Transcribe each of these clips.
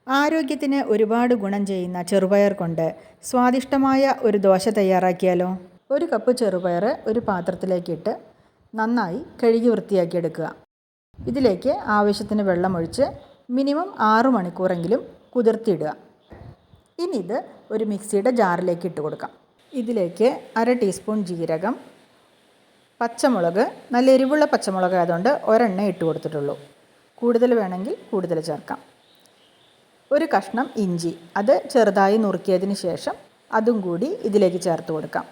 ആരോഗ്യത്തിന് ഒരുപാട് ഗുണം ചെയ്യുന്ന ചെറുപയർ കൊണ്ട് സ്വാദിഷ്ടമായ ഒരു ദോശ തയ്യാറാക്കിയാലോ? ഒരു കപ്പ് ചെറുപയർ ഒരു പാത്രത്തിലേക്കിട്ട് നന്നായി കഴുകി വൃത്തിയാക്കിയെടുക്കുക. ഇതിലേക്ക് ആവശ്യത്തിന് വെള്ളമൊഴിച്ച് മിനിമം 6 മണിക്കൂറെങ്കിലും കുതിർത്തിയിടുക. ഇനി ഇത് ഒരു മിക്സിയുടെ ജാറിലേക്ക് ഇട്ട് കൊടുക്കാം. ഇതിലേക്ക് 1/2 ടീസ്പൂൺ ജീരകം, പച്ചമുളക്, നല്ല എരിവുള്ള പച്ചമുളക് ആയതുകൊണ്ട് ഒരെണ്ണേ ഇട്ട് കൊടുത്തിട്ടുള്ളൂ. കൂടുതൽ വേണമെങ്കിൽ കൂടുതൽ ചേർക്കാം. ഒരു കഷ്ണം ഇഞ്ചി, അത് ചെറുതായി നുറുക്കിയതിന് ശേഷം അതും കൂടി ഇതിലേക്ക് ചേർത്ത് കൊടുക്കാം.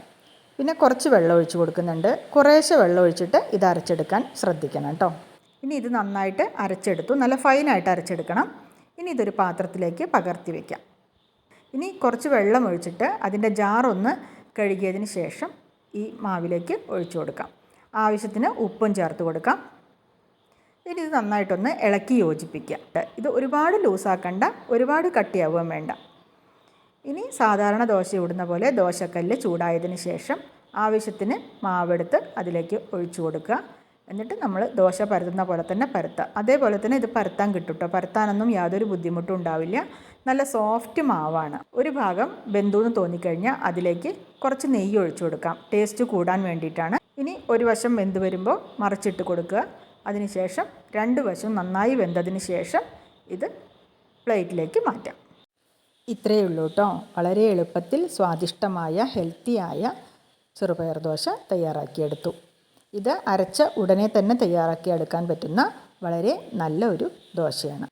പിന്നെ കുറച്ച് വെള്ളം ഒഴിച്ച് കൊടുക്കുന്നുണ്ട്. കുറേശ്ശെ വെള്ളം ഒഴിച്ചിട്ട് ഇത് അരച്ചെടുക്കാൻ ശ്രദ്ധിക്കണം കേട്ടോ. ഇനി ഇത് നന്നായിട്ട് അരച്ചെടുത്തു, നല്ല ഫൈനായിട്ട് അരച്ചെടുക്കണം. ഇനി ഇതൊരു പാത്രത്തിലേക്ക് പകർത്തി വയ്ക്കാം. ഇനി കുറച്ച് വെള്ളം ഒഴിച്ചിട്ട് അതിൻ്റെ ജാറൊന്ന് കഴുകിയതിന് ശേഷം ഈ മാവിലേക്ക് ഒഴിച്ചു കൊടുക്കാം. ആവശ്യത്തിന് ഉപ്പും ചേർത്ത് കൊടുക്കാം. ഇനി ഇത് നന്നായിട്ടൊന്ന് ഇളക്കി യോജിപ്പിക്കുക. ഇത് ഒരുപാട് ലൂസാക്കണ്ട, ഒരുപാട് കട്ടിയാവുകയും വേണ്ട. ഇനി സാധാരണ ദോശ ഇടുന്ന പോലെ ദോശക്കല്ല് ചൂടായതിന് ശേഷം ആവശ്യത്തിന് മാവെടുത്ത് അതിലേക്ക് ഒഴിച്ചു കൊടുക്കുക. എന്നിട്ട് നമ്മൾ ദോശ പരത്തുന്ന പോലെ തന്നെ പരത്തുക. അതേപോലെ തന്നെ ഇത് പരത്താൻ കിട്ടും കേട്ടോ. പരത്താനൊന്നും യാതൊരു ബുദ്ധിമുട്ടും ഉണ്ടാവില്ല. നല്ല സോഫ്റ്റ് മാവാണ്. ഒരു ഭാഗം വെന്തുവെന്ന് തോന്നിക്കഴിഞ്ഞാൽ അതിലേക്ക് കുറച്ച് നെയ്യ് ഒഴിച്ചു കൊടുക്കാം, ടേസ്റ്റ് കൂടാൻ വേണ്ടിയിട്ടാണ്. ഇനി ഒരു വശം വെന്ത് വരുമ്പോൾ മറിച്ചിട്ട് കൊടുക്കുക. അതിനുശേഷം 2 വശവും നന്നായി വെന്തതിന് ശേഷം ഇത് പ്ലേറ്റിലേക്ക് മാറ്റാം. ഇത്രയേ ഉള്ളൂ കേട്ടോ. വളരെ എളുപ്പത്തിൽ സ്വാദിഷ്ടമായ ഹെൽത്തിയായ ചെറുപയർ ദോശ തയ്യാറാക്കിയെടുത്തു. ഇത് അരച്ച ഉടനെ തന്നെ തയ്യാറാക്കിയെടുക്കാൻ പറ്റുന്ന വളരെ നല്ല ഒരു ദോശയാണ്.